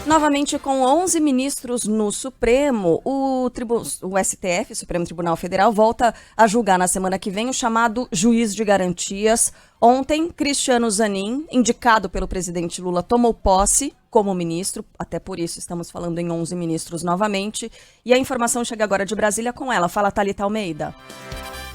Novamente, com 11 ministros no Supremo, o STF, Supremo Tribunal Federal, volta a julgar na semana que vem o chamado Juiz de Garantias. Ontem, Cristiano Zanin, indicado pelo presidente Lula, tomou posse como ministro, até por isso estamos falando em 11 ministros novamente. E a informação chega agora de Brasília com ela. Fala, Thalita Almeida.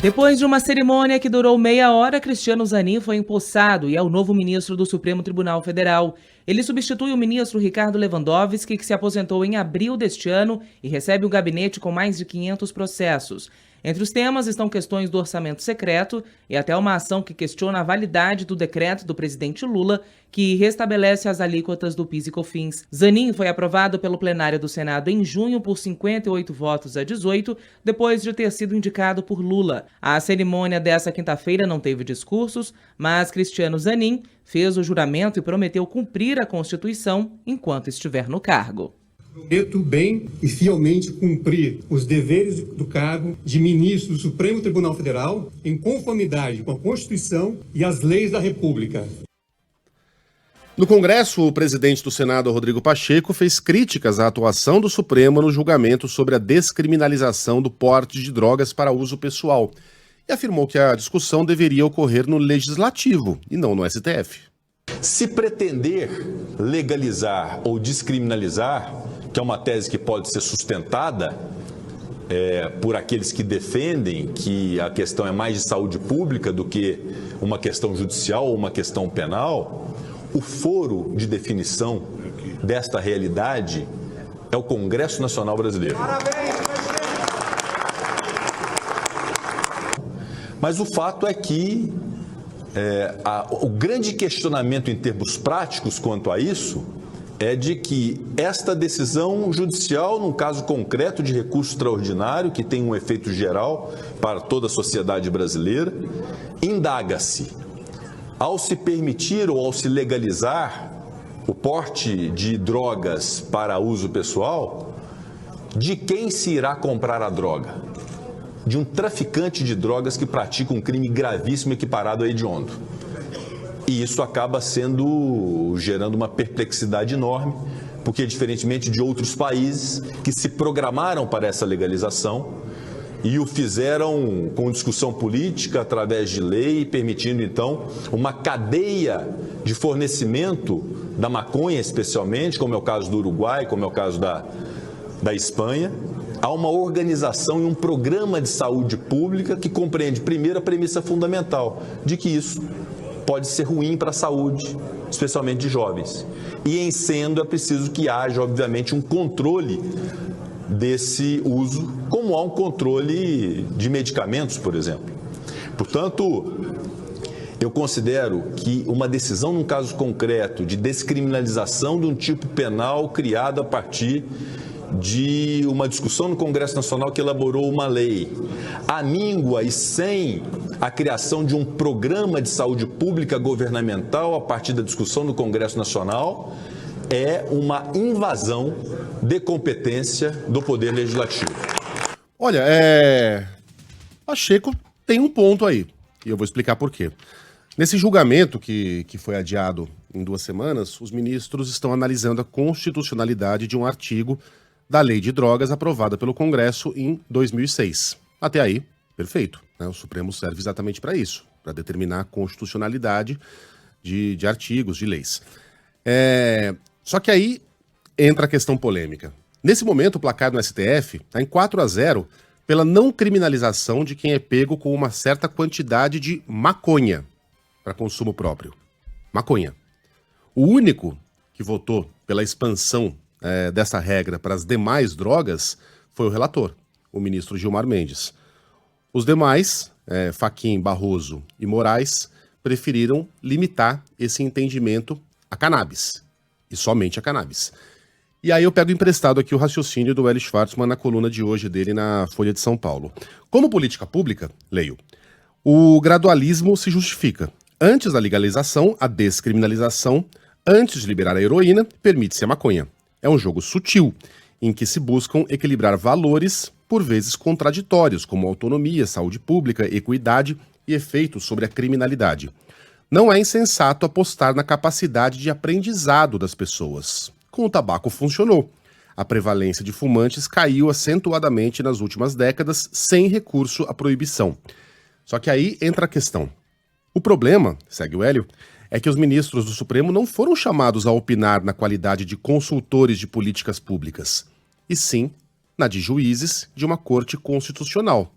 Depois de uma cerimônia que durou meia hora, Cristiano Zanin foi empossado e é o novo ministro do Supremo Tribunal Federal. Ele substitui o ministro Ricardo Lewandowski, que se aposentou em abril deste ano e recebe um gabinete com mais de 500 processos. Entre os temas estão questões do orçamento secreto e até uma ação que questiona a validade do decreto do presidente Lula, que restabelece as alíquotas do PIS e COFINS. Zanin foi aprovado pelo plenário do Senado em junho por 58 votos a 18, depois de ter sido indicado por Lula. A cerimônia dessa quinta-feira não teve discursos, mas Cristiano Zanin fez o juramento e prometeu cumprir a Constituição enquanto estiver no cargo. Prometo bem e fielmente cumprir os deveres do cargo de ministro do Supremo Tribunal Federal em conformidade com a Constituição e as leis da República. No Congresso, o presidente do Senado, Rodrigo Pacheco, fez críticas à atuação do Supremo no julgamento sobre a descriminalização do porte de drogas para uso pessoal e afirmou que a discussão deveria ocorrer no Legislativo e não no STF. Se pretender legalizar ou descriminalizar, que é uma tese que pode ser sustentada por aqueles que defendem que a questão é mais de saúde pública do que uma questão judicial ou uma questão penal, o foro de definição desta realidade é o Congresso Nacional Brasileiro. Mas o fato é que o grande questionamento em termos práticos quanto a isso é de que esta decisão judicial, num caso concreto de recurso extraordinário, que tem um efeito geral para toda a sociedade brasileira, indaga-se, ao se permitir ou ao se legalizar o porte de drogas para uso pessoal, de quem se irá comprar a droga? De um traficante de drogas que pratica um crime gravíssimo equiparado a hediondo. E isso acaba gerando uma perplexidade enorme, porque diferentemente de outros países que se programaram para essa legalização e o fizeram com discussão política através de lei, permitindo então uma cadeia de fornecimento da maconha especialmente, como é o caso do Uruguai, como é o caso da Espanha. Há uma organização e um programa de saúde pública que compreende, primeiro, a premissa fundamental de que isso pode ser ruim para a saúde, especialmente de jovens. E, em sendo, é preciso que haja, obviamente, um controle desse uso, como há um controle de medicamentos, por exemplo. Portanto, eu considero que uma decisão num caso concreto de descriminalização de um tipo penal criado a partir de uma discussão no Congresso Nacional que elaborou uma lei, amíngua e sem a criação de um programa de saúde pública governamental a partir da discussão no Congresso Nacional, é uma invasão de competência do Poder Legislativo. Olha, Pacheco tem um ponto aí, e eu vou explicar por quê. Nesse julgamento que foi adiado em 2 semanas, os ministros estão analisando a constitucionalidade de um artigo da Lei de Drogas aprovada pelo Congresso em 2006. Até aí, perfeito, né? O Supremo serve exatamente para isso, para determinar a constitucionalidade de artigos, de leis. Só que aí entra a questão polêmica. Nesse momento, o placar no STF está em 4-0 pela não criminalização de quem é pego com uma certa quantidade de maconha para consumo próprio. Maconha. O único que votou pela expansão dessa regra para as demais drogas foi o relator, o ministro Gilmar Mendes. Os demais, Fachin, Barroso e Moraes, preferiram limitar esse entendimento a cannabis, e somente a cannabis. E aí eu pego emprestado aqui o raciocínio do Eli Schwartzman na coluna de hoje dele na Folha de São Paulo. Como política pública, leio, o gradualismo se justifica. Antes da legalização, a descriminalização, antes de liberar a heroína, permite-se a maconha. É um jogo sutil, em que se buscam equilibrar valores, por vezes contraditórios, como autonomia, saúde pública, equidade e efeitos sobre a criminalidade. Não é insensato apostar na capacidade de aprendizado das pessoas. com o tabaco funcionou. A prevalência de fumantes caiu acentuadamente nas últimas décadas, sem recurso à proibição. Só que aí entra a questão. O problema, segue o Hélio, é que os ministros do Supremo não foram chamados a opinar na qualidade de consultores de políticas públicas, e sim na de juízes de uma corte constitucional.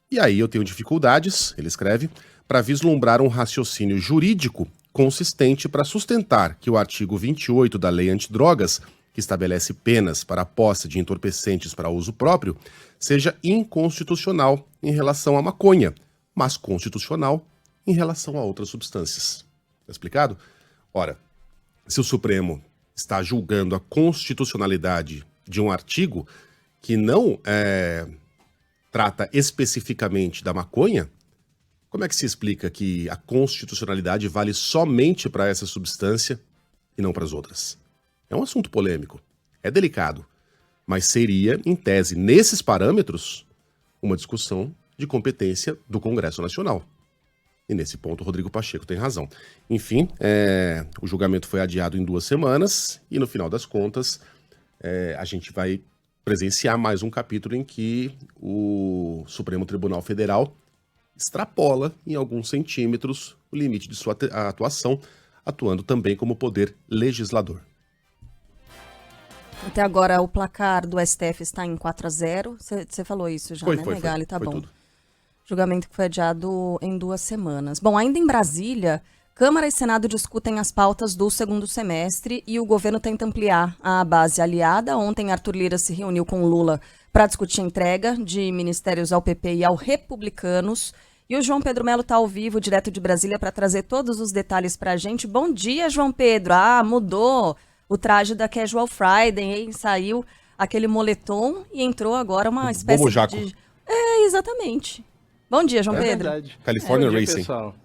E aí eu tenho dificuldades, ele escreve, para vislumbrar um raciocínio jurídico consistente para sustentar que o artigo 28 da Lei Antidrogas, que estabelece penas para a posse de entorpecentes para uso próprio, seja inconstitucional em relação à maconha, mas constitucional em relação a outras substâncias. Tá explicado? Ora, se o Supremo está julgando a constitucionalidade de um artigo que não trata especificamente da maconha, como é que se explica que a constitucionalidade vale somente para essa substância e não para as outras? É um assunto polêmico, é delicado, mas seria, em tese, nesses parâmetros, uma discussão de competência do Congresso Nacional. E nesse ponto o Rodrigo Pacheco tem razão. Enfim, o julgamento foi adiado em 2 semanas e no final das contas a gente vai presenciar mais um capítulo em que o Supremo Tribunal Federal extrapola em alguns centímetros o limite de sua atuação, atuando também como poder legislador. Até agora o placar do STF está em 4-0. Você falou isso já, né, Megali? Tá foi bom. tudo. Julgamento que foi adiado em 2 semanas. Bom, ainda em Brasília, Câmara e Senado discutem as pautas do segundo semestre e o governo tenta ampliar a base aliada. Ontem, Arthur Lira se reuniu com Lula para discutir a entrega de ministérios ao PP e ao Republicanos. E o João Pedro Melo está ao vivo, direto de Brasília, para trazer todos os detalhes para a gente. Bom dia, João Pedro. Mudou o traje da Casual Friday, hein? Saiu aquele moletom e entrou agora uma espécie Bobo Jaco. de... exatamente. Bom dia, João Pedro. Verdade. California Bom dia, Racing. pessoal.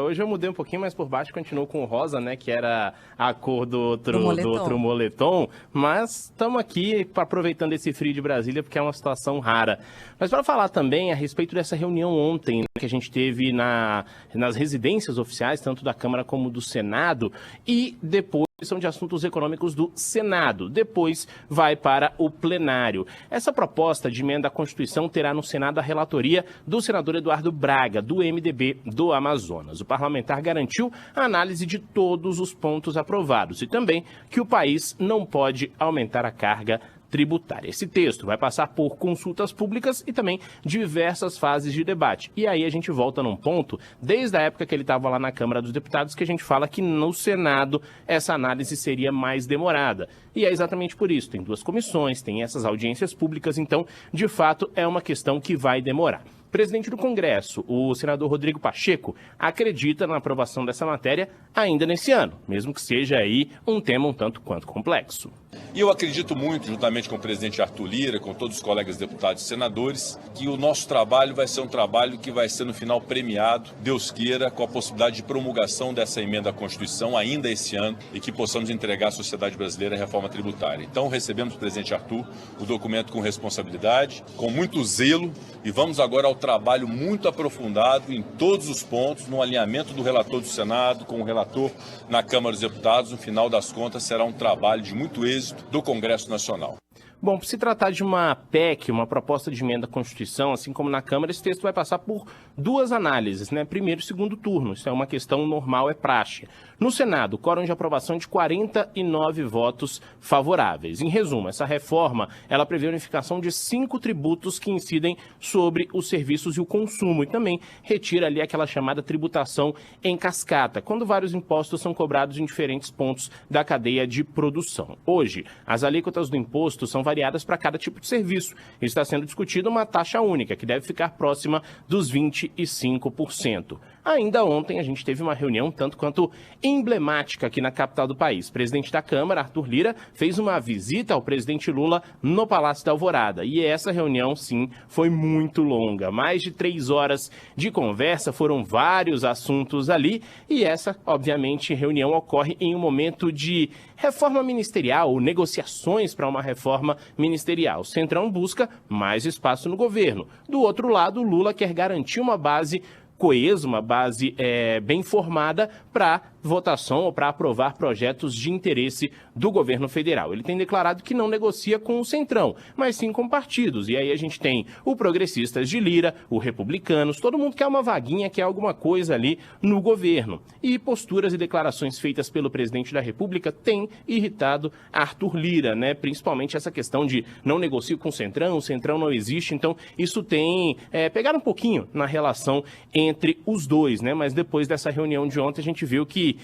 Hoje eu mudei um pouquinho, mas por baixo continuou com o rosa, né? Que era a cor do outro moletom. Mas estamos aqui aproveitando esse frio de Brasília, porque é uma situação rara. Mas para falar também a respeito dessa reunião ontem, né, que a gente teve nas residências oficiais, tanto da Câmara como do Senado, e depois são de assuntos econômicos do Senado. Depois vai para o plenário. Essa proposta de emenda à Constituição terá no Senado a relatoria do senador Eduardo Braga, do MDB do Amazonas. O parlamentar garantiu a análise de todos os pontos aprovados e também que o país não pode aumentar a carga tributária. Esse texto vai passar por consultas públicas e também diversas fases de debate. E aí a gente volta num ponto, desde a época que ele estava lá na Câmara dos Deputados, que a gente fala que no Senado essa análise seria mais demorada. E é exatamente por isso. Tem 2 comissões, tem essas audiências públicas, então, de fato, é uma questão que vai demorar. O presidente do Congresso, o senador Rodrigo Pacheco, acredita na aprovação dessa matéria ainda nesse ano, mesmo que seja aí um tema um tanto quanto complexo. E eu acredito muito, juntamente com o presidente Arthur Lira, com todos os colegas deputados e senadores, que o nosso trabalho vai ser um trabalho que vai ser no final premiado, Deus queira, com a possibilidade de promulgação dessa emenda à Constituição ainda esse ano e que possamos entregar à sociedade brasileira a reforma tributária. Então recebemos do presidente Arthur o documento com responsabilidade, com muito zelo e vamos agora ao trabalho muito aprofundado em todos os pontos, no alinhamento do relator do Senado com o relator na Câmara dos Deputados. No final das contas será um trabalho de muito êxito do Congresso Nacional. Bom, por se tratar de uma PEC, uma proposta de emenda à Constituição, assim como na Câmara, esse texto vai passar por 2 análises, né? Primeiro e segundo turno. Isso é uma questão normal, é praxe. No Senado, quórum de aprovação de 49 votos favoráveis. Em resumo, essa reforma, ela prevê a unificação de 5 tributos que incidem sobre os serviços e o consumo e também retira ali aquela chamada tributação em cascata, quando vários impostos são cobrados em diferentes pontos da cadeia de produção. Hoje, as alíquotas do imposto são variadas para cada tipo de serviço. Está sendo discutida uma taxa única, que deve ficar próxima dos 25%. Ainda ontem a gente teve uma reunião tanto quanto emblemática aqui na capital do país. O presidente da Câmara, Arthur Lira, fez uma visita ao presidente Lula no Palácio da Alvorada. E essa reunião, sim, foi muito longa. Mais de 3 horas de conversa, foram vários assuntos ali. E essa, obviamente, reunião ocorre em um momento de reforma ministerial, ou negociações para uma reforma ministerial. O Centrão busca mais espaço no governo. Do outro lado, Lula quer garantir uma base coesa, uma base bem formada para votação ou para aprovar projetos de interesse do governo federal. Ele tem declarado que não negocia com o Centrão, mas sim com partidos. E aí a gente tem o Progressistas de Lira, o Republicanos, todo mundo quer uma vaguinha, quer alguma coisa ali no governo. E posturas e declarações feitas pelo presidente da República têm irritado Arthur Lira, né? Principalmente essa questão de não negocio com o Centrão não existe. Então isso tem pegado um pouquinho na relação entre os dois, né? Mas depois dessa reunião de ontem a gente viu que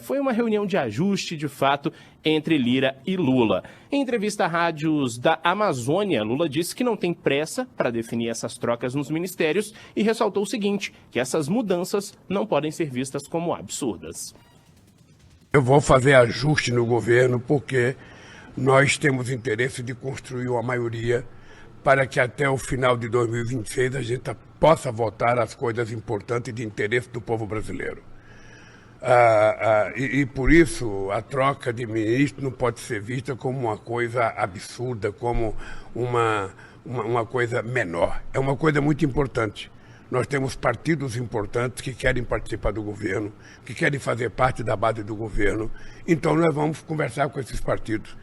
foi uma reunião de ajuste, de fato, entre Lira e Lula. Em entrevista a rádios da Amazônia, Lula disse que não tem pressa para definir essas trocas nos ministérios e ressaltou o seguinte, que essas mudanças não podem ser vistas como absurdas. Eu vou fazer ajuste no governo porque nós temos interesse de construir uma maioria para que até o final de 2026 a gente possa votar as coisas importantes de interesse do povo brasileiro. E por isso a troca de ministro não pode ser vista como uma coisa absurda, como uma coisa menor. É uma coisa muito importante. Nós temos partidos importantes que querem participar do governo, que querem fazer parte da base do governo. Então nós vamos conversar com esses partidos.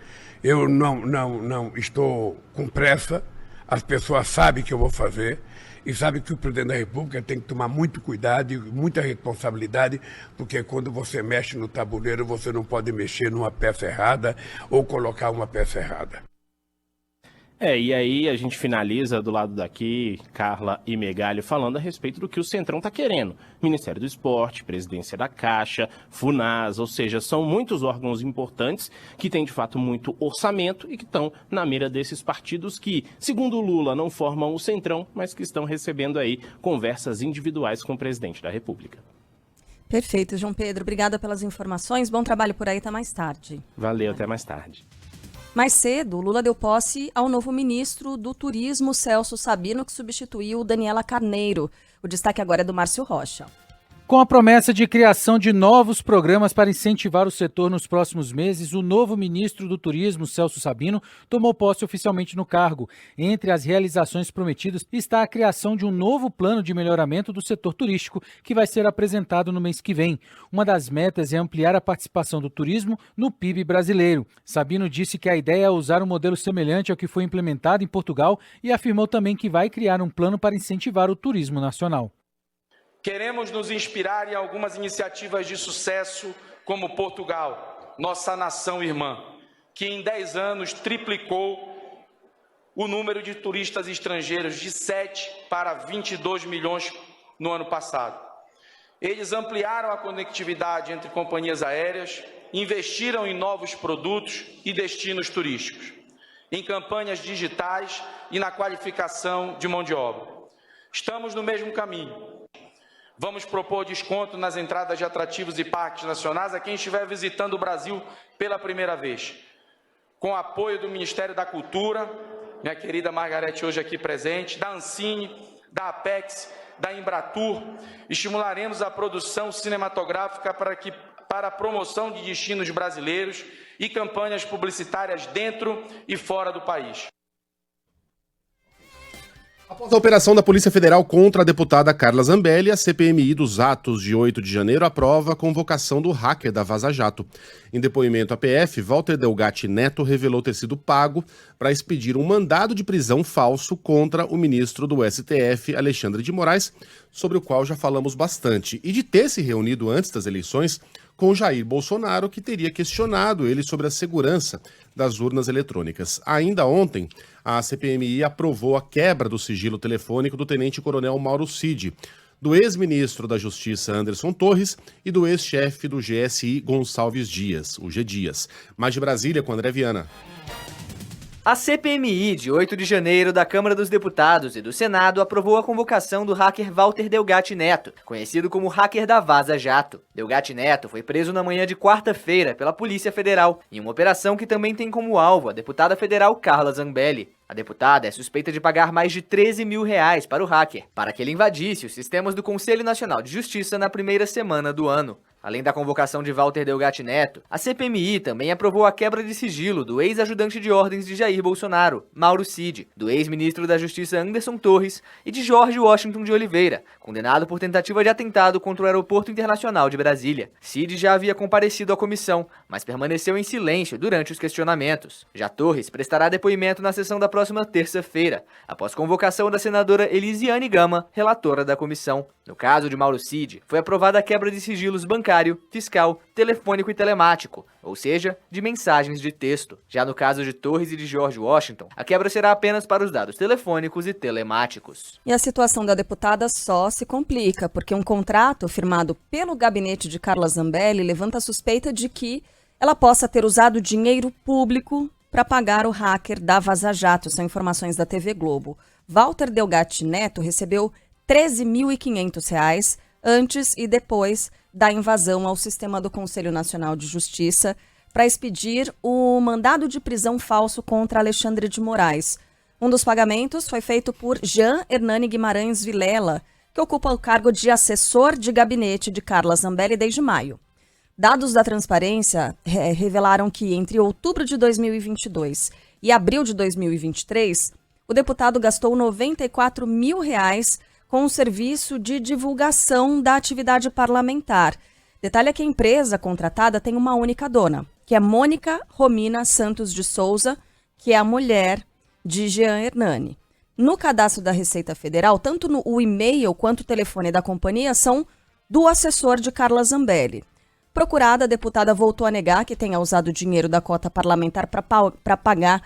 Eu não estou com pressa, as pessoas sabem que eu vou fazer. E sabe que o presidente da República tem que tomar muito cuidado e muita responsabilidade, porque quando você mexe no tabuleiro, você não pode mexer numa peça errada ou colocar uma peça errada. E aí a gente finaliza do lado daqui, Carla e Megalho, falando a respeito do que o Centrão está querendo. Ministério do Esporte, Presidência da Caixa, FUNAS, ou seja, são muitos órgãos importantes que têm de fato muito orçamento e que estão na mira desses partidos que, segundo o Lula, não formam o Centrão, mas que estão recebendo aí conversas individuais com o presidente da República. Perfeito, João Pedro. Obrigada pelas informações. Bom trabalho por aí, até mais tarde. Valeu, até mais tarde. Mais cedo, Lula deu posse ao novo ministro do Turismo, Celso Sabino, que substituiu Daniela Carneiro. O destaque agora é do Márcio Rocha. Com a promessa de criação de novos programas para incentivar o setor nos próximos meses, o novo ministro do Turismo, Celso Sabino, tomou posse oficialmente no cargo. Entre as realizações prometidas está a criação de um novo plano de melhoramento do setor turístico, que vai ser apresentado no mês que vem. Uma das metas é ampliar a participação do turismo no PIB brasileiro. Sabino disse que a ideia é usar um modelo semelhante ao que foi implementado em Portugal e afirmou também que vai criar um plano para incentivar o turismo nacional. Queremos nos inspirar em algumas iniciativas de sucesso, como Portugal, nossa nação irmã, que em 10 anos triplicou o número de turistas estrangeiros de 7 para 22 milhões no ano passado. Eles ampliaram a conectividade entre companhias aéreas, investiram em novos produtos e destinos turísticos, em campanhas digitais e na qualificação de mão de obra. Estamos no mesmo caminho. Vamos propor desconto nas entradas de atrativos e parques nacionais a quem estiver visitando o Brasil pela primeira vez. Com apoio do Ministério da Cultura, minha querida Margarete hoje aqui presente, da Ancine, da Apex, da Embratur, estimularemos a produção cinematográfica para a promoção de destinos brasileiros e campanhas publicitárias dentro e fora do país. Após a operação da Polícia Federal contra a deputada Carla Zambelli, a CPMI dos atos de 8 de janeiro aprova a convocação do hacker da Vaza Jato. Em depoimento à PF, Walter Delgatti Neto revelou ter sido pago para expedir um mandado de prisão falso contra o ministro do STF, Alexandre de Moraes, sobre o qual já falamos bastante, e de ter se reunido antes das eleições com Jair Bolsonaro, que teria questionado ele sobre a segurança das urnas eletrônicas. Ainda ontem, a CPMI aprovou a quebra do sigilo telefônico do tenente-coronel Mauro Cid, do ex-ministro da Justiça Anderson Torres e do ex-chefe do GSI Gonçalves Dias, o G. Dias. Mais de Brasília com André Viana. A CPMI de 8 de janeiro da Câmara dos Deputados e do Senado aprovou a convocação do hacker Walter Delgatti Neto, conhecido como hacker da Vaza Jato. Delgatti Neto foi preso na manhã de quarta-feira pela Polícia Federal, em uma operação que também tem como alvo a deputada federal Carla Zambelli. A deputada é suspeita de pagar mais de R$13 mil para o hacker, para que ele invadisse os sistemas do Conselho Nacional de Justiça na primeira semana do ano. Além da convocação de Walter Delgatti Neto, a CPMI também aprovou a quebra de sigilo do ex-ajudante de ordens de Jair Bolsonaro, Mauro Cid, do ex-ministro da Justiça Anderson Torres e de Jorge Washington de Oliveira, condenado por tentativa de atentado contra o Aeroporto Internacional de Brasília. Cid já havia comparecido à comissão, mas permaneceu em silêncio durante os questionamentos. Já Torres prestará depoimento na sessão da próxima terça-feira, após convocação da senadora Elisiane Gama, relatora da comissão. No caso de Mauro Cid, foi aprovada a quebra de sigilos bancário, fiscal, telefônico e telemático, ou seja, de mensagens de texto. Já no caso de Torres e de George Washington, a quebra será apenas para os dados telefônicos e telemáticos. E a situação da deputada só se complica, porque um contrato firmado pelo gabinete de Carla Zambelli levanta a suspeita de que ela possa ter usado dinheiro público para pagar o hacker da Vaza Jato. São informações da TV Globo. Walter Delgatti Neto recebeu R$13.500 antes e depois da invasão ao sistema do Conselho Nacional de Justiça para expedir o mandado de prisão falso contra Alexandre de Moraes. Um dos pagamentos foi feito por Jean Hernani Guimarães Vilela, que ocupa o cargo de assessor de gabinete de Carla Zambelli desde maio. Dados da transparência revelaram que entre outubro de 2022 e abril de 2023, o deputado gastou R$94 mil com o serviço de divulgação da atividade parlamentar. Detalhe é que a empresa contratada tem uma única dona, que é Mônica Romina Santos de Souza, que é a mulher de Jean Hernani. No cadastro da Receita Federal, tanto o e-mail quanto o telefone da companhia são do assessor de Carla Zambelli. Procurada, a deputada voltou a negar que tenha usado dinheiro da cota parlamentar para pagar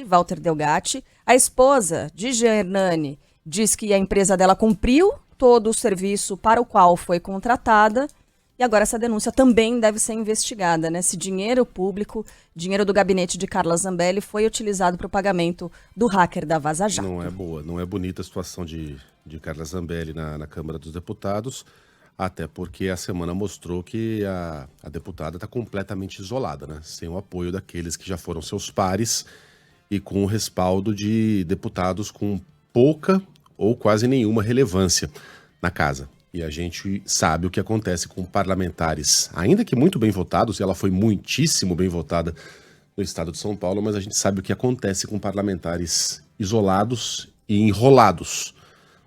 Walter Delgatti. A esposa de Jean Hernani diz que a empresa dela cumpriu todo o serviço para o qual foi contratada e agora essa denúncia também deve ser investigada, né? Se dinheiro público, dinheiro do gabinete de Carla Zambelli foi utilizado para o pagamento do hacker da Vaza Jato. Não é boa, não é bonita a situação de Carla Zambelli na Câmara dos Deputados, até porque a semana mostrou que a deputada está completamente isolada, né? Sem o apoio daqueles que já foram seus pares e com o respaldo de deputados com pouca ou quase nenhuma relevância na casa. E a gente sabe o que acontece com parlamentares, ainda que muito bem votados, e ela foi muitíssimo bem votada no estado de São Paulo, mas a gente sabe o que acontece com parlamentares isolados e enrolados,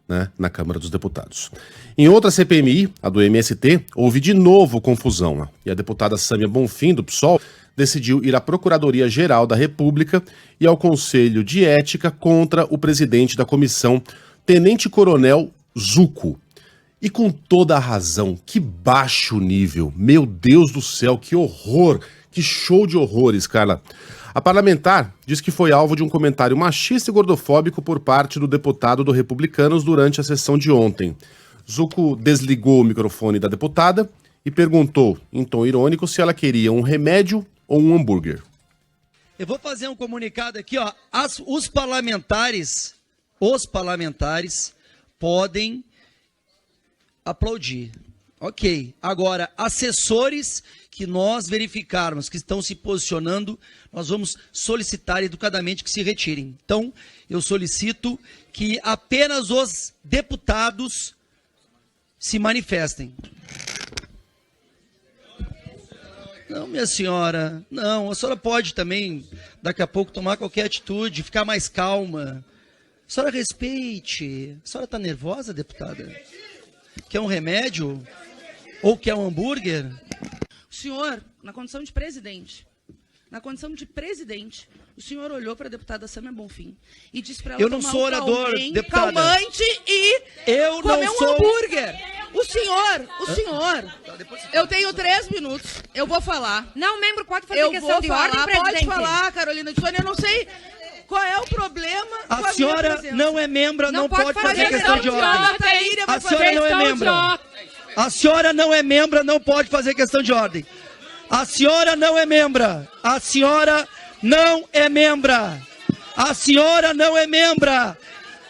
né, na Câmara dos Deputados. Em outra CPMI, a do MST, houve de novo confusão, né? E a deputada Sâmia Bonfim, do PSOL, decidiu ir à Procuradoria-Geral da República e ao Conselho de Ética contra o presidente da comissão, Tenente Coronel Zucco. E com toda a razão, que baixo nível, meu Deus do céu, que horror, que show de horrores, Carla. A parlamentar diz que foi alvo de um comentário machista e gordofóbico por parte do deputado do Republicanos durante a sessão de ontem. Zucco desligou o microfone da deputada e perguntou, em tom irônico, se ela queria um remédio ou um hambúrguer. Eu vou fazer um comunicado aqui, ó. Os parlamentares podem aplaudir. Ok. Agora, assessores que nós verificarmos que estão se posicionando, nós vamos solicitar educadamente que se retirem. Então, eu solicito que apenas os deputados se manifestem. Não, minha senhora, não, a senhora pode também, daqui a pouco, tomar qualquer atitude, ficar mais calma. A senhora respeite. A senhora está nervosa, deputada? Quer um remédio? Ou quer um hambúrguer? O senhor, na condição de presidente, o senhor olhou para a deputada Sâmia Bonfim e disse para ela tomar um calmante e comer um hambúrguer. O senhor, eu tenho 3 minutos, eu vou falar. Não, membro pode fazer questão de ordem, presidente. Pode falar, Carolina de Sônia, eu não sei qual é o problema. A senhora não é membro, não pode fazer questão de ordem. A senhora não é membro. A senhora não é membro, não pode fazer questão de ordem. A senhora não é membra. A senhora não é membra. A senhora não é membra.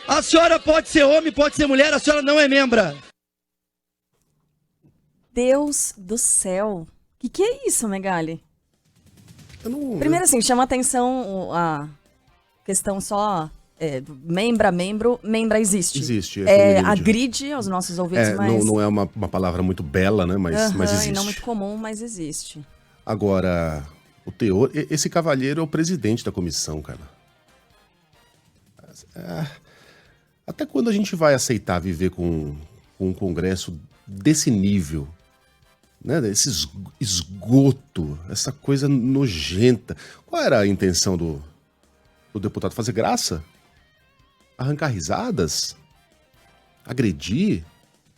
A senhora pode ser homem, pode ser mulher, a senhora não é membra. Deus do céu. O que é isso, Megali? Primeiro assim, chama atenção a questão só membra existe. Existe. Agride aos nossos ouvintes, mas... Não é uma palavra muito bela, né? Mas existe. E não muito comum, mas existe. Agora, o teor... Esse cavalheiro é o presidente da comissão, cara. Até quando a gente vai aceitar viver com um congresso desse nível? Né? Esse esgoto, essa coisa nojenta. Qual era a intenção do deputado? Fazer graça? Arrancar risadas? Agredir?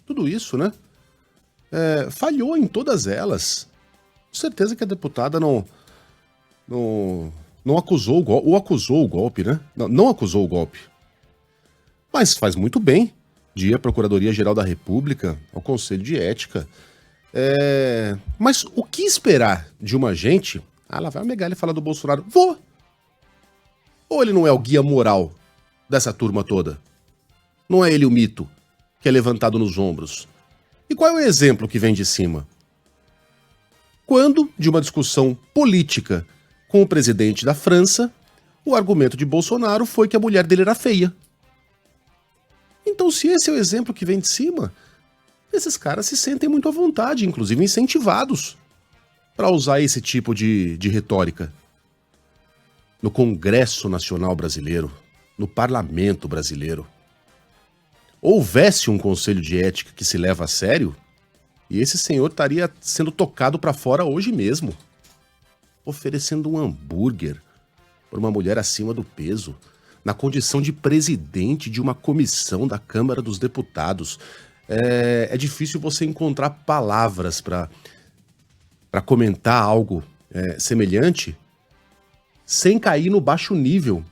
Tudo isso, né? Falhou em todas elas. Com certeza que a deputada não acusou o golpe, ou acusou o golpe, né? Não acusou o golpe. Mas faz muito bem de ir à Procuradoria-Geral da República, ao Conselho de Ética. Mas o que esperar de uma gente... lá vai a Megali falar do Bolsonaro. Vou! Ou ele não é o guia moral dessa turma toda? Não é ele o mito que é levantado nos ombros? E qual é o exemplo que vem de cima? Quando, de uma discussão política com o presidente da França, o argumento de Bolsonaro foi que a mulher dele era feia. Então, se esse é o exemplo que vem de cima, esses caras se sentem muito à vontade, inclusive incentivados, para usar esse tipo de retórica. No Congresso Nacional Brasileiro, no Parlamento Brasileiro, houvesse um conselho de ética que se leva a sério, e esse senhor estaria sendo tocado para fora hoje mesmo, oferecendo um hambúrguer por uma mulher acima do peso, na condição de presidente de uma comissão da Câmara dos Deputados. É difícil você encontrar palavras para comentar algo semelhante sem cair no baixo nível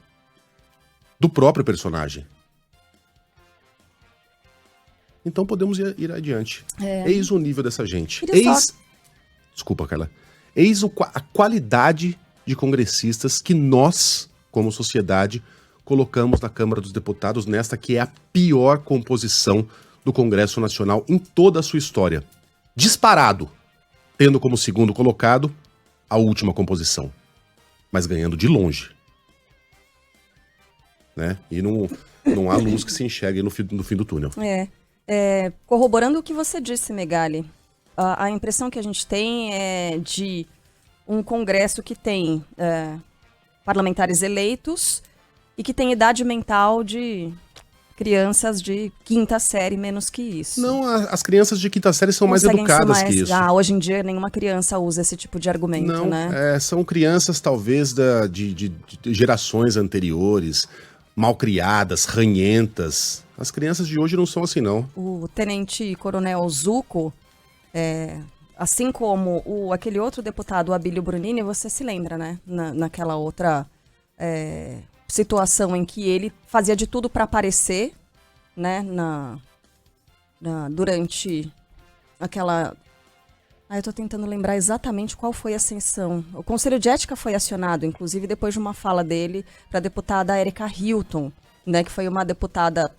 do próprio personagem. Então podemos ir adiante. Eis o nível dessa gente. Desculpa, Carla. Eis a qualidade de congressistas que nós, como sociedade, colocamos na Câmara dos Deputados, nesta que é a pior composição do Congresso Nacional em toda a sua história. Disparado, tendo como segundo colocado a última composição, mas ganhando de longe. Né? E não há luz que se enxergue no fim do túnel. Corroborando o que você disse, Megali, a impressão que a gente tem é de um Congresso que tem parlamentares eleitos e que tem idade mental de crianças de quinta série, menos que isso. Não, as crianças de quinta série são mais educadas que isso. Hoje em dia, nenhuma criança usa esse tipo de argumento, né? São crianças, talvez, de gerações anteriores, malcriadas, ranhentas. As crianças de hoje não são assim, não. O tenente coronel Zucco, assim como aquele outro deputado, o Abílio Brunini, você se lembra, né? Naquela outra situação em que ele fazia de tudo para aparecer, né? Durante aquela... eu tô tentando lembrar exatamente qual foi a sessão. O Conselho de Ética foi acionado, inclusive depois de uma fala dele para a deputada Erika Hilton, né, que foi uma deputada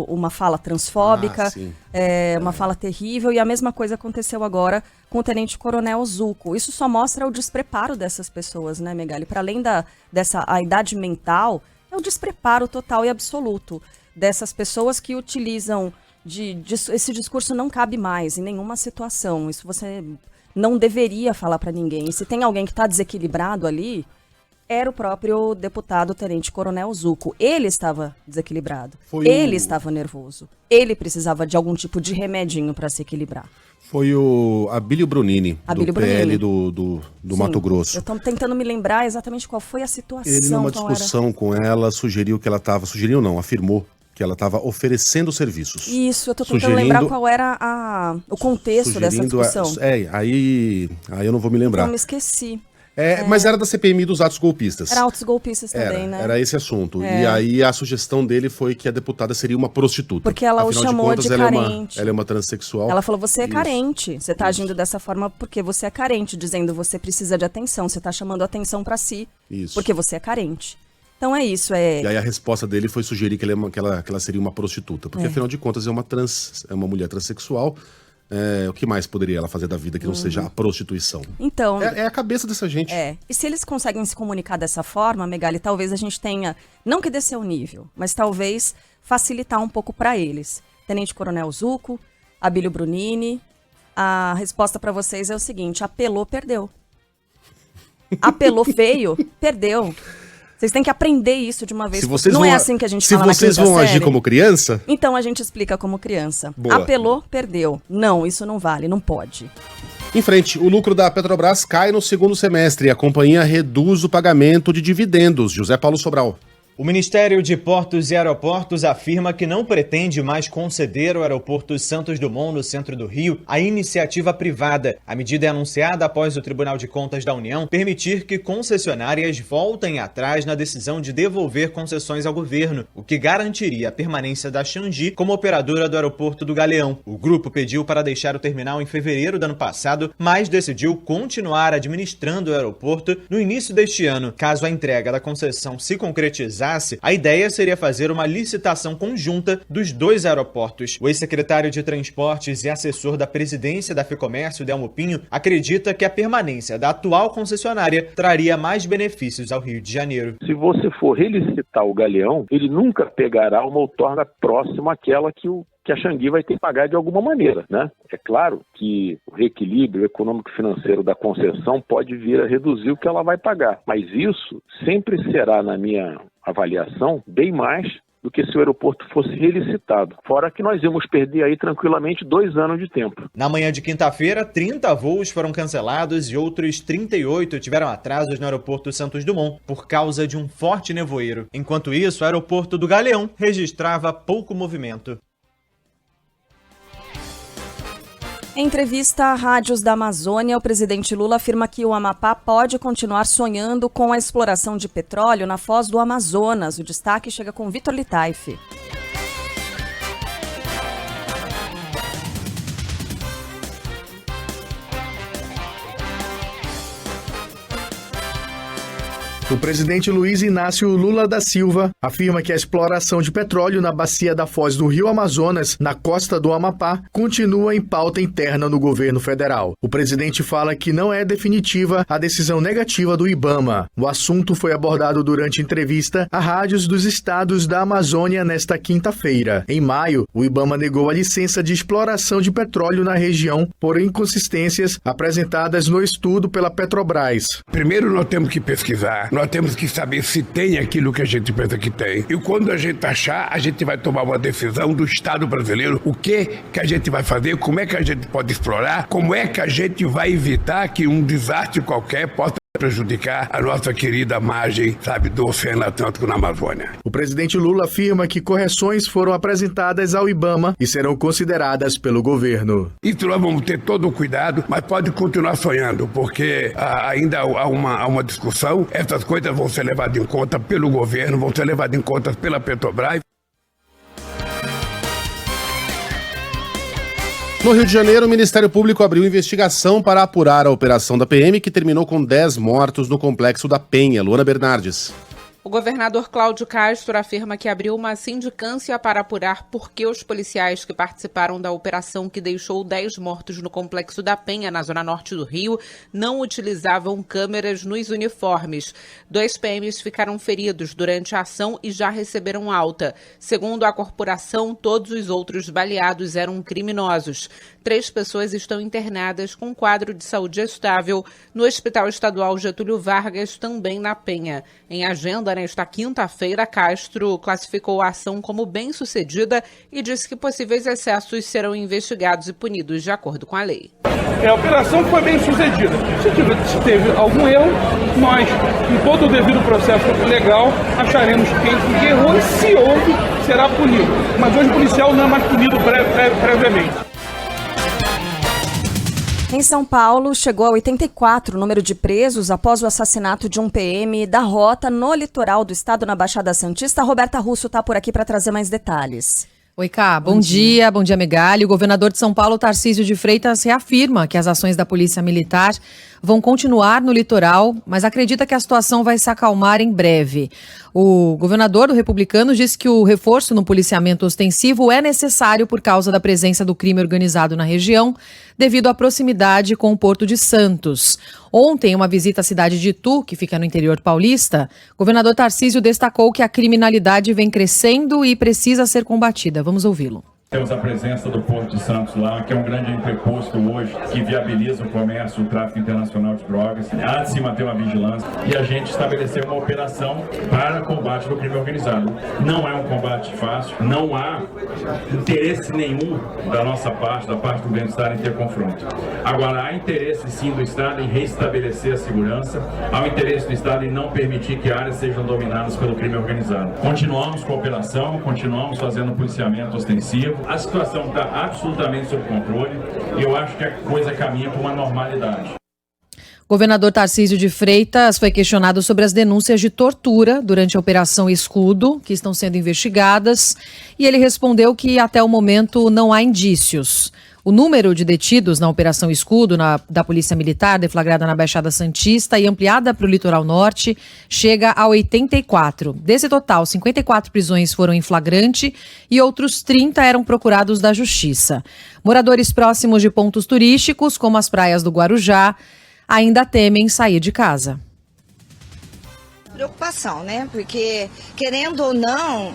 uma fala transfóbica, uma fala terrível, e a mesma coisa aconteceu agora com o Tenente Coronel Zucco. Isso só mostra o despreparo dessas pessoas, né, Megali? Para além a idade mental, é o despreparo total e absoluto dessas pessoas que utilizam esse discurso não cabe mais em nenhuma situação. Isso você não deveria falar para ninguém. E se tem alguém que está desequilibrado ali, era o próprio deputado Tenente Coronel Zucco. Ele estava desequilibrado. Ele estava nervoso. Ele precisava de algum tipo de remedinho para se equilibrar. Foi o Abílio Brunini, do PL do Mato Grosso. Eu estou tentando me lembrar exatamente qual foi a situação. Ele, numa discussão com ela, afirmou que ela estava oferecendo serviços. Isso, eu estou tentando lembrar qual era o contexto dessa discussão. Aí eu não vou me lembrar. Eu me esqueci. Mas era da CPMI dos atos golpistas. Era atos golpistas também, né? Era esse assunto. E aí a sugestão dele foi que a deputada seria uma prostituta. Porque ela o chamou de carente. Ela é uma transexual. Ela falou, você é carente. Você está agindo dessa forma porque você é carente, dizendo você precisa de atenção. Você está chamando atenção para si. Isso. Porque você é carente. Então é isso. E aí a resposta dele foi sugerir que ela seria uma prostituta. Porque afinal de contas é uma mulher transexual. O que mais poderia ela fazer da vida que não seja a prostituição? Então... É a cabeça dessa gente. E se eles conseguem se comunicar dessa forma, Megali, talvez a gente tenha, não que descer o nível, mas talvez facilitar um pouco para eles. Tenente Coronel Zucco, Abílio Brunini, a resposta para vocês é o seguinte: apelou, perdeu. Apelou feio, perdeu. Vocês têm que aprender isso de uma vez. Não é assim que a gente fala na quinta série. Se vocês vão agir como criança... Então a gente explica como criança. Boa. Apelou, perdeu. Não, isso não vale, não pode. Em frente, o lucro da Petrobras cai no segundo semestre e a companhia reduz o pagamento de dividendos. José Paulo Sobral. O Ministério de Portos e Aeroportos afirma que não pretende mais conceder ao aeroporto Santos Dumont, no centro do Rio, a iniciativa privada. A medida é anunciada após o Tribunal de Contas da União permitir que concessionárias voltem atrás na decisão de devolver concessões ao governo, o que garantiria a permanência da Changi como operadora do aeroporto do Galeão. O grupo pediu para deixar o terminal em fevereiro do ano passado, mas decidiu continuar administrando o aeroporto no início deste ano. Caso a entrega da concessão se concretizar, a ideia seria fazer uma licitação conjunta dos dois aeroportos. O ex-secretário de Transportes e assessor da presidência da FEComércio, Delmo Pinho, acredita que a permanência da atual concessionária traria mais benefícios ao Rio de Janeiro. Se você for relicitar o Galeão, ele nunca pegará uma outorga próxima àquela que a Changi vai ter que pagar de alguma maneira, né? É claro que o reequilíbrio econômico-financeiro da concessão pode vir a reduzir o que ela vai pagar, mas isso sempre será, na minha avaliação, bem mais do que se o aeroporto fosse relicitado. Fora que nós íamos perder aí tranquilamente 2 anos de tempo. Na manhã de quinta-feira, 30 voos foram cancelados e outros 38 tiveram atrasos no aeroporto Santos Dumont por causa de um forte nevoeiro. Enquanto isso, o aeroporto do Galeão registrava pouco movimento. Em entrevista à Rádios da Amazônia, o presidente Lula afirma que o Amapá pode continuar sonhando com a exploração de petróleo na foz do Amazonas. O destaque chega com Vitor Litaif. O presidente Luiz Inácio Lula da Silva afirma que a exploração de petróleo na bacia da foz do Rio Amazonas, na costa do Amapá, continua em pauta interna no governo federal. O presidente fala que não é definitiva a decisão negativa do IBAMA. O assunto foi abordado durante entrevista a rádios dos estados da Amazônia nesta quinta-feira. Em maio, o IBAMA negou a licença de exploração de petróleo na região por inconsistências apresentadas no estudo pela Petrobras. Primeiro nós temos que pesquisar. Nós temos que saber se tem aquilo que a gente pensa que tem. E quando a gente achar, a gente vai tomar uma decisão do Estado brasileiro. O que a gente vai fazer, como é que a gente pode explorar, como é que a gente vai evitar que um desastre qualquer possa prejudicar a nossa querida margem, do Oceano Atlântico na Amazônia. O presidente Lula afirma que correções foram apresentadas ao IBAMA e serão consideradas pelo governo. Isso nós vamos ter todo o cuidado, mas pode continuar sonhando, porque ainda há uma discussão. Essas coisas vão ser levadas em conta pelo governo, vão ser levadas em conta pela Petrobras. No Rio de Janeiro, o Ministério Público abriu investigação para apurar a operação da PM, que terminou com 10 mortos no Complexo da Penha. Luana Bernardes. O governador Cláudio Castro afirma que abriu uma sindicância para apurar por que os policiais que participaram da operação que deixou 10 mortos no Complexo da Penha, na zona norte do Rio, não utilizavam câmeras nos uniformes. 2 PMs ficaram feridos durante a ação e já receberam alta. Segundo a corporação, todos os outros baleados eram criminosos. 3 pessoas estão internadas com quadro de saúde estável no Hospital Estadual Getúlio Vargas, também na Penha. Em agenda, nesta quinta-feira, Castro classificou a ação como bem-sucedida e disse que possíveis excessos serão investigados e punidos de acordo com a lei. A operação foi bem-sucedida. Se teve algum erro, nós, com todo o devido processo legal, acharemos quem errou e, se houve, será punido. Mas hoje o policial não é mais punido previamente. Em São Paulo, chegou a 84 o número de presos após o assassinato de um PM da Rota no litoral do estado, na Baixada Santista. Roberta Russo está por aqui para trazer mais detalhes. Oi, Cá. Bom dia, Megali. O governador de São Paulo, Tarcísio de Freitas, reafirma que as ações da Polícia Militar vão continuar no litoral, mas acredita que a situação vai se acalmar em breve. O governador do Republicanos disse que o reforço no policiamento ostensivo é necessário por causa da presença do crime organizado na região, devido à proximidade com o Porto de Santos. Ontem, em uma visita à cidade de Itu, que fica no interior paulista, o governador Tarcísio destacou que a criminalidade vem crescendo e precisa ser combatida. Vamos ouvi-lo. Temos a presença do Porto de Santos lá, que é um grande entreposto hoje, que viabiliza o comércio, o tráfico internacional de drogas. Há de se manter uma vigilância e a gente estabeleceu uma operação para combate do crime organizado. Não é um combate fácil, não há interesse nenhum da nossa parte, da parte do governo do Estado, em ter confronto. Agora, há interesse sim do Estado em restabelecer a segurança, há o interesse do Estado em não permitir que áreas sejam dominadas pelo crime organizado. Continuamos com a operação, continuamos fazendo policiamento ostensivo. A situação está absolutamente sob controle e eu acho que a coisa caminha para uma normalidade. O governador Tarcísio de Freitas foi questionado sobre as denúncias de tortura durante a Operação Escudo, que estão sendo investigadas, e ele respondeu que até o momento não há indícios. O número de detidos na Operação Escudo da Polícia Militar, deflagrada na Baixada Santista e ampliada para o Litoral Norte, chega a 84. Desse total, 54 prisões foram em flagrante e outros 30 eram procurados da Justiça. Moradores próximos de pontos turísticos, como as praias do Guarujá, ainda temem sair de casa. Preocupação, né? Porque, querendo ou não,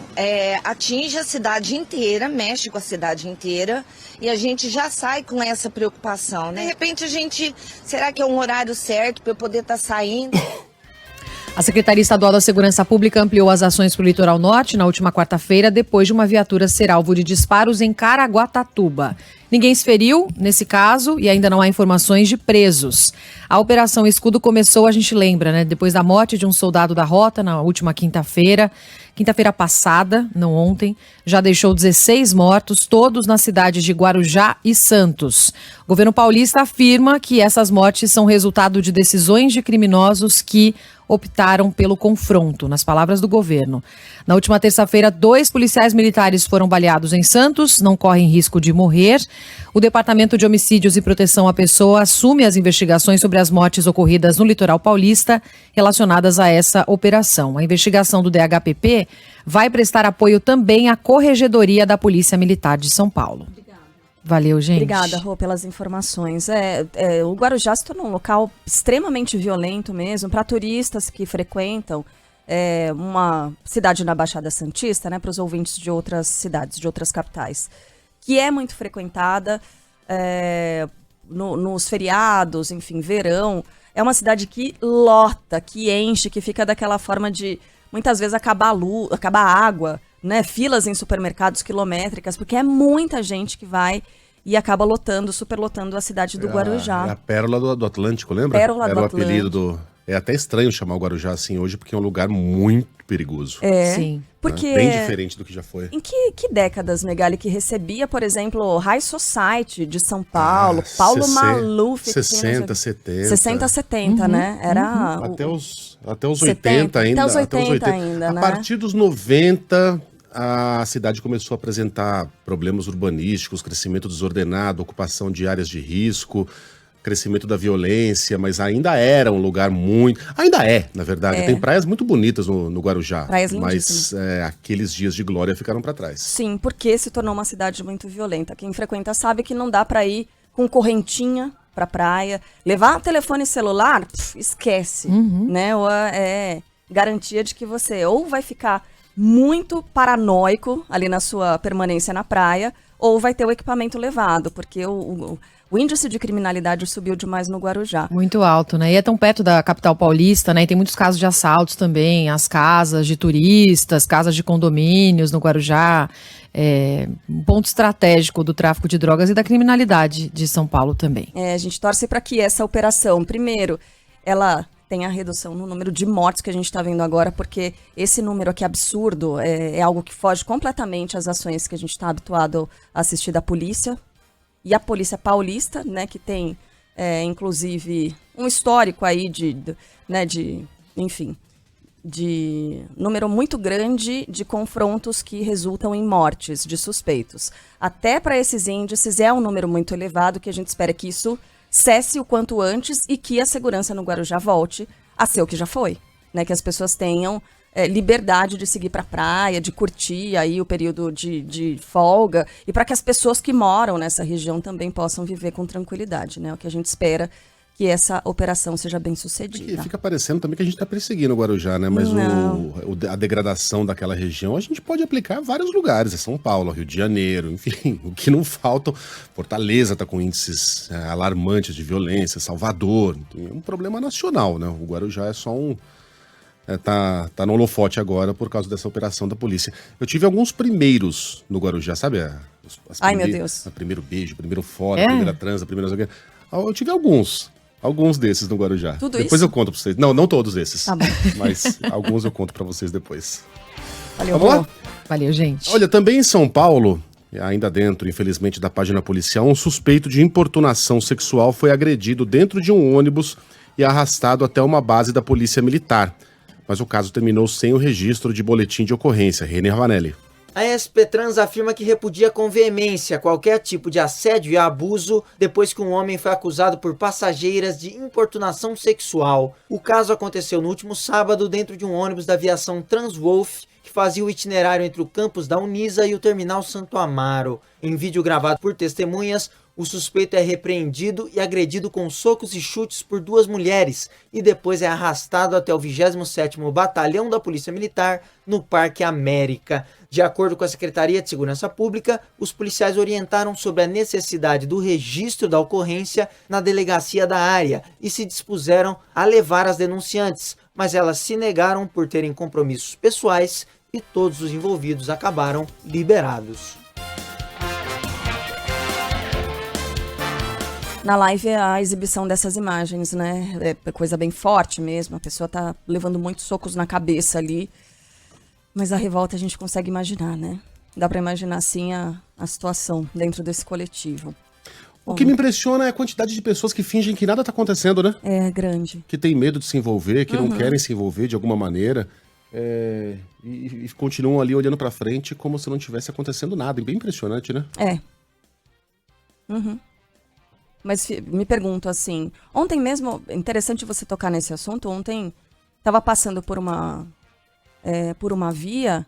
atinge a cidade inteira, mexe com a cidade inteira e a gente já sai com essa preocupação, né? De repente será que é um horário certo para eu poder estar saindo? A Secretaria Estadual da Segurança Pública ampliou as ações para o Litoral Norte na última quarta-feira, depois de uma viatura ser alvo de disparos em Caraguatatuba. Ninguém se feriu nesse caso e ainda não há informações de presos. A Operação Escudo começou, a gente lembra, né? Depois da morte de um soldado da rota na última quinta-feira passada, não ontem, já deixou 16 mortos, todos nas cidades de Guarujá e Santos. O governo paulista afirma que essas mortes são resultado de decisões de criminosos que optaram pelo confronto, nas palavras do governo. Na última terça-feira, 2 policiais militares foram baleados em Santos, não correm risco de morrer. O Departamento de Homicídios e Proteção à Pessoa assume as investigações sobre as mortes ocorridas no litoral paulista relacionadas a essa operação. A investigação do DHPP vai prestar apoio também à Corregedoria da Polícia Militar de São Paulo. Valeu, gente. Obrigada, Rô, pelas informações. O Guarujá se tornou um local extremamente violento mesmo, para turistas que frequentam uma cidade na Baixada Santista, né, para os ouvintes de outras cidades, de outras capitais, que é muito frequentada nos feriados, enfim, verão. É uma cidade que lota, que enche, que fica daquela forma de, muitas vezes, acabar a água, né, filas em supermercados quilométricas, porque é muita gente que vai e acaba superlotando a cidade do Guarujá. É a pérola do Atlântico, lembra? Pérola do Atlântico. Apelido do... É até estranho chamar o Guarujá assim hoje, porque é um lugar muito perigoso. Sim. Porque... Bem diferente do que já foi. Em que décadas, Megali, que recebia, por exemplo, High Society de São Paulo, Paulo Maluf... 60, 70. 60, 70, né? Era... Até os 80 ainda. Até os 80 ainda, né? A partir dos 90... a cidade começou a apresentar problemas urbanísticos, crescimento desordenado, ocupação de áreas de risco, crescimento da violência, mas ainda era um lugar muito... Ainda na verdade. Tem praias muito bonitas no Guarujá. Praias lindíssimas. Mas aqueles dias de glória ficaram para trás. Sim, porque se tornou uma cidade muito violenta. Quem frequenta sabe que não dá para ir com correntinha pra praia. Levar telefone celular, esquece. Né? Ou garantia de que você ou vai ficar muito paranoico ali na sua permanência na praia, ou vai ter o equipamento levado, porque o índice de criminalidade subiu demais no Guarujá. Muito alto, né? E é tão perto da capital paulista, né? E tem muitos casos de assaltos também, as casas de turistas, casas de condomínios no Guarujá. Um ponto estratégico do tráfico de drogas e da criminalidade de São Paulo também. A gente torce para que essa operação, primeiro, ela tem a redução no número de mortes que a gente está vendo agora, porque esse número aqui absurdo é algo que foge completamente às ações que a gente está habituado a assistir da polícia. E a polícia paulista, né, que tem, inclusive, um histórico aí de número muito grande de confrontos que resultam em mortes de suspeitos. Até para esses índices é um número muito elevado, que a gente espera que isso cesse o quanto antes e que a segurança no Guarujá volte a ser o que já foi, né? Que as pessoas tenham liberdade de seguir para a praia, de curtir aí o período de folga, e para que as pessoas que moram nessa região também possam viver com tranquilidade, né? O que a gente espera que essa operação seja bem sucedida. Fica parecendo também que a gente está perseguindo o Guarujá, né? Mas a degradação daquela região a gente pode aplicar em vários lugares. É São Paulo, Rio de Janeiro, enfim. O que não falta, Fortaleza está com índices alarmantes de violência, Salvador. É um problema nacional, né? O Guarujá é só tá no holofote agora por causa dessa operação da polícia. Eu tive alguns primeiros no Guarujá, sabe? Ai, meu Deus. O primeiro beijo, primeiro fora, primeira transa, primeira... Eu tive alguns desses no Guarujá. Depois eu conto pra vocês. Não todos esses. Tá bom. Mas alguns eu conto pra vocês depois. Valeu, Vamos lá? Valeu, gente. Olha, também em São Paulo, ainda dentro, infelizmente, da página policial, um suspeito de importunação sexual foi agredido dentro de um ônibus e arrastado até uma base da Polícia Militar. Mas o caso terminou sem o registro de boletim de ocorrência. Renner Ravanelli. A SP-Trans afirma que repudia com veemência qualquer tipo de assédio e abuso depois que um homem foi acusado por passageiras de importunação sexual. O caso aconteceu no último sábado dentro de um ônibus da aviação Transwolf, que fazia o itinerário entre o campus da Unisa e o terminal Santo Amaro. Em vídeo gravado por testemunhas, o suspeito é repreendido e agredido com socos e chutes por duas mulheres e depois é arrastado até o 27º Batalhão da Polícia Militar no Parque América. De acordo com a Secretaria de Segurança Pública, os policiais orientaram sobre a necessidade do registro da ocorrência na delegacia da área e se dispuseram a levar as denunciantes, mas elas se negaram por terem compromissos pessoais e todos os envolvidos acabaram liberados. Na live a exibição dessas imagens, né? É coisa bem forte mesmo. A pessoa tá levando muitos socos na cabeça ali. Mas a revolta a gente consegue imaginar, né? Dá pra imaginar, sim, a situação dentro desse coletivo. O que me impressiona é a quantidade de pessoas que fingem que nada tá acontecendo, né? É grande. Que tem medo de se envolver, que não querem se envolver de alguma maneira. E continuam ali olhando pra frente como se não tivesse acontecendo nada. É bem impressionante, né? Mas me pergunto assim, ontem mesmo, interessante você tocar nesse assunto, ontem estava passando por uma via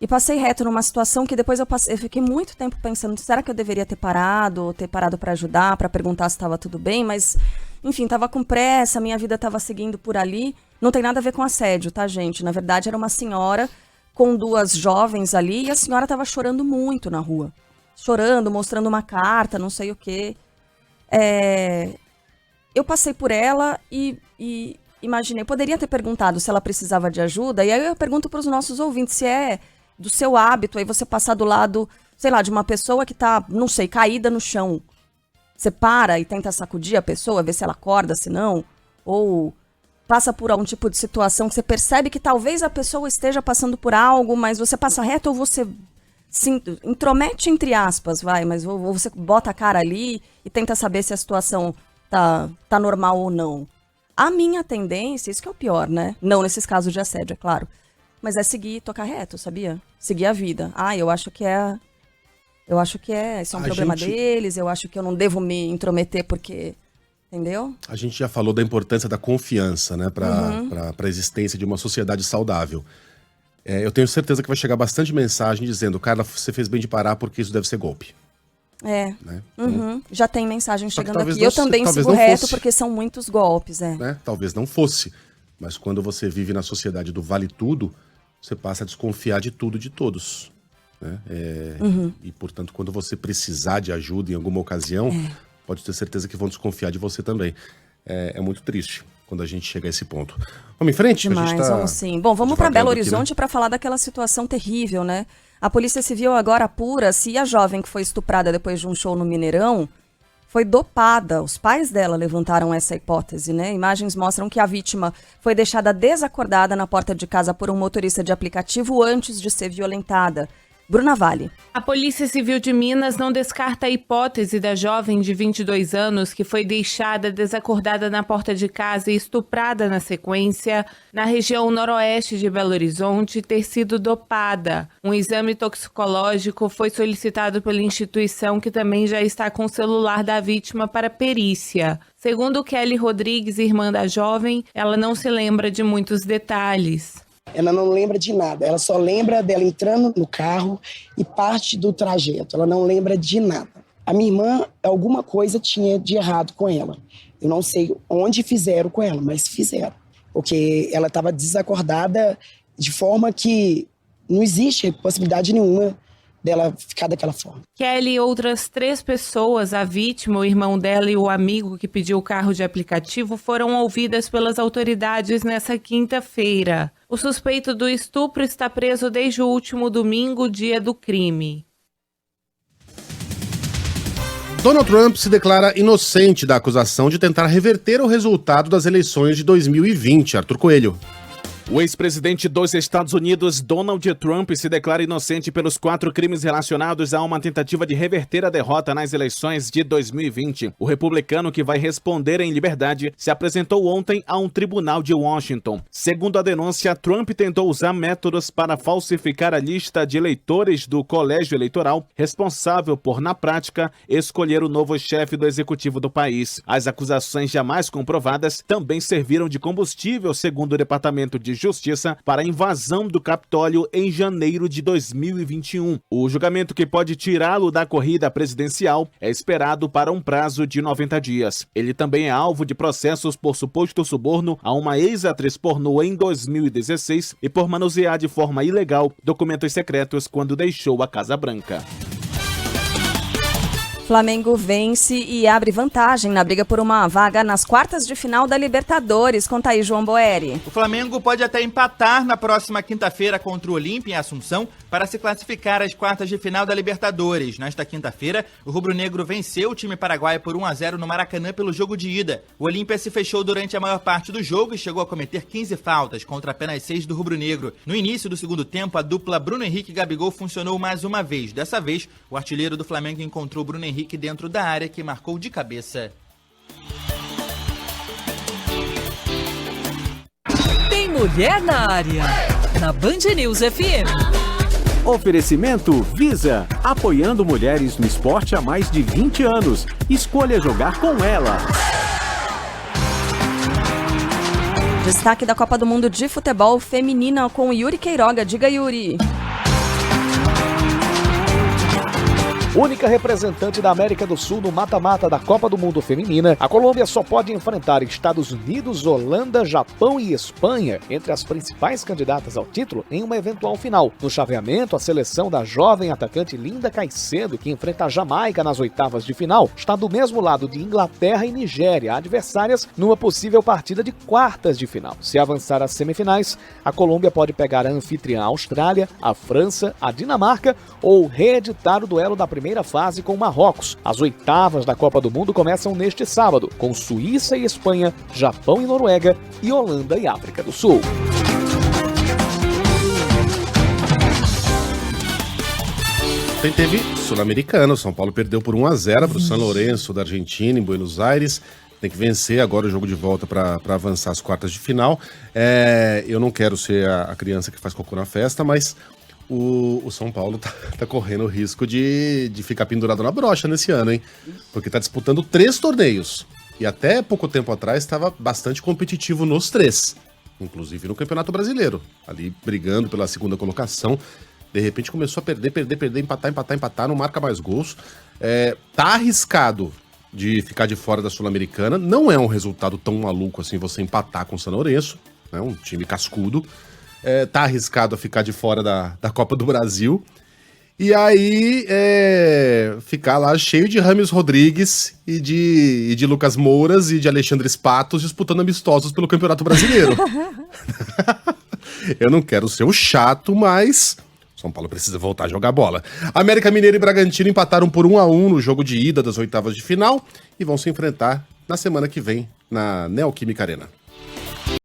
e passei reto numa situação que depois eu fiquei muito tempo pensando, será que eu deveria ter parado para ajudar, para perguntar se estava tudo bem, mas enfim, estava com pressa, minha vida estava seguindo por ali, não tem nada a ver com assédio, tá, gente? Na verdade era uma senhora com duas jovens ali e a senhora estava chorando muito na rua, chorando, mostrando uma carta, não sei o quê. Eu passei por ela e imaginei, poderia ter perguntado se ela precisava de ajuda, e aí eu pergunto para os nossos ouvintes se é do seu hábito aí você passar do lado, sei lá, de uma pessoa que tá, não sei, caída no chão. Você para e tenta sacudir a pessoa, ver se ela acorda, se não, ou passa por algum tipo de situação que você percebe que talvez a pessoa esteja passando por algo, mas você passa reto ou você se intromete entre aspas, mas você bota a cara ali e tenta saber se a situação tá normal ou não. A minha tendência, isso que é o pior, né? Não nesses casos de assédio, é claro. Mas é seguir, tocar reto, sabia? Seguir a vida. Eu acho que isso é um problema deles, eu acho que eu não devo me intrometer porque... Entendeu? A gente já falou da importância da confiança, né? Para a existência de uma sociedade saudável. Eu tenho certeza que vai chegar bastante mensagem dizendo, cara, você fez bem de parar porque isso deve ser golpe. Né? Já tem mensagem chegando aqui. Eu também sigo reto porque são muitos golpes. Né? Talvez não fosse. Mas quando você vive na sociedade do vale tudo, você passa a desconfiar de tudo e de todos. Né? E, portanto, quando você precisar de ajuda em alguma ocasião, pode ter certeza que vão desconfiar de você também. É muito triste quando a gente chega a esse ponto. Vamos em frente? Demais, vamos sim. Bom, vamos para Belo Horizonte, né? Para falar daquela situação terrível, né? A Polícia Civil agora apura se a jovem que foi estuprada depois de um show no Mineirão foi dopada. Os pais dela levantaram essa hipótese, né? Imagens mostram que a vítima foi deixada desacordada na porta de casa por um motorista de aplicativo antes de ser violentada. Bruna Vale. A Polícia Civil de Minas não descarta a hipótese da jovem de 22 anos que foi deixada desacordada na porta de casa e estuprada na sequência na região noroeste de Belo Horizonte ter sido dopada. Um exame toxicológico foi solicitado pela instituição, que também já está com o celular da vítima para perícia. Segundo Kelly Rodrigues, irmã da jovem, ela não se lembra de muitos detalhes. Ela não lembra de nada, ela só lembra dela entrando no carro e parte do trajeto, ela não lembra de nada. A minha irmã, alguma coisa tinha de errado com ela. Eu não sei onde fizeram com ela, mas fizeram. Porque ela estava desacordada de forma que não existe possibilidade nenhuma dela ficar daquela forma. Kelly e outras 3 pessoas, a vítima, o irmão dela e o amigo que pediu o carro de aplicativo, foram ouvidas pelas autoridades nessa quinta-feira. O suspeito do estupro está preso desde o último domingo, dia do crime. Donald Trump se declara inocente da acusação de tentar reverter o resultado das eleições de 2020. Arthur Coelho. O ex-presidente dos Estados Unidos, Donald Trump, se declara inocente pelos 4 crimes relacionados a uma tentativa de reverter a derrota nas eleições de 2020. O republicano, que vai responder em liberdade, se apresentou ontem a um tribunal de Washington. Segundo a denúncia, Trump tentou usar métodos para falsificar a lista de eleitores do colégio eleitoral, responsável por, na prática, escolher o novo chefe do executivo do país. As acusações jamais comprovadas também serviram de combustível, segundo o Departamento de Justiça, para a invasão do Capitólio em janeiro de 2021. O julgamento, que pode tirá-lo da corrida presidencial, é esperado para um prazo de 90 dias. Ele também é alvo de processos por suposto suborno a uma ex-atriz pornô em 2016 e por manusear de forma ilegal documentos secretos quando deixou a Casa Branca. Flamengo vence e abre vantagem na briga por uma vaga nas quartas de final da Libertadores. Conta aí, João Boeri. O Flamengo pode até empatar na próxima quinta-feira contra o Olímpia em Assunção para se classificar às quartas de final da Libertadores. Nesta quinta-feira, o rubro-negro venceu o time paraguaio por 1-0 no Maracanã pelo jogo de ida. O Olímpia se fechou durante a maior parte do jogo e chegou a cometer 15 faltas contra apenas 6 do rubro-negro. No início do segundo tempo, a dupla Bruno Henrique e Gabigol funcionou mais uma vez. Dessa vez, o artilheiro do Flamengo encontrou Bruno Henrique dentro da área, que marcou de cabeça. Tem mulher na área, na Band News FM. Oferecimento Visa, apoiando mulheres no esporte há mais de 20 anos. Escolha jogar com ela. Destaque da Copa do Mundo de Futebol Feminina com Yuri Queiroga. Diga, Yuri. Única representante da América do Sul no mata-mata da Copa do Mundo Feminina, a Colômbia só pode enfrentar Estados Unidos, Holanda, Japão e Espanha entre as principais candidatas ao título em uma eventual final. No chaveamento, a seleção da jovem atacante Linda Caicedo, que enfrenta a Jamaica nas oitavas de final, está do mesmo lado de Inglaterra e Nigéria, adversárias numa possível partida de quartas de final. Se avançar às semifinais, a Colômbia pode pegar a anfitriã Austrália, a França, a Dinamarca ou reeditar o duelo da primeira fase com Marrocos. As oitavas da Copa do Mundo começam neste sábado, com Suíça e Espanha, Japão e Noruega e Holanda e África do Sul. Teve Sul-Americano, São Paulo perdeu por 1-0 para o São Lourenço da Argentina, em Buenos Aires. Tem que vencer agora o jogo de volta para avançar às quartas de final. Eu não quero ser a criança que faz cocô na festa, mas o São Paulo tá correndo o risco de ficar pendurado na brocha nesse ano, hein? Porque tá disputando 3 torneios. E até pouco tempo atrás estava bastante competitivo nos 3. Inclusive no Campeonato Brasileiro. Ali brigando pela segunda colocação. De repente começou a perder, empatar, não marca mais gols. Tá arriscado de ficar de fora da Sul-Americana. Não é um resultado tão maluco assim você empatar com o São Lourenço, né? Um time cascudo. Tá arriscado a ficar de fora da Copa do Brasil. E aí, ficar lá cheio de Rames Rodrigues e de Lucas Mouras e de Alexandre Patos disputando amistosos pelo Campeonato Brasileiro. Eu não quero ser o chato, mas São Paulo precisa voltar a jogar bola. América Mineiro e Bragantino empataram por 1-1 no jogo de ida das oitavas de final e vão se enfrentar na semana que vem na Neoquímica Arena.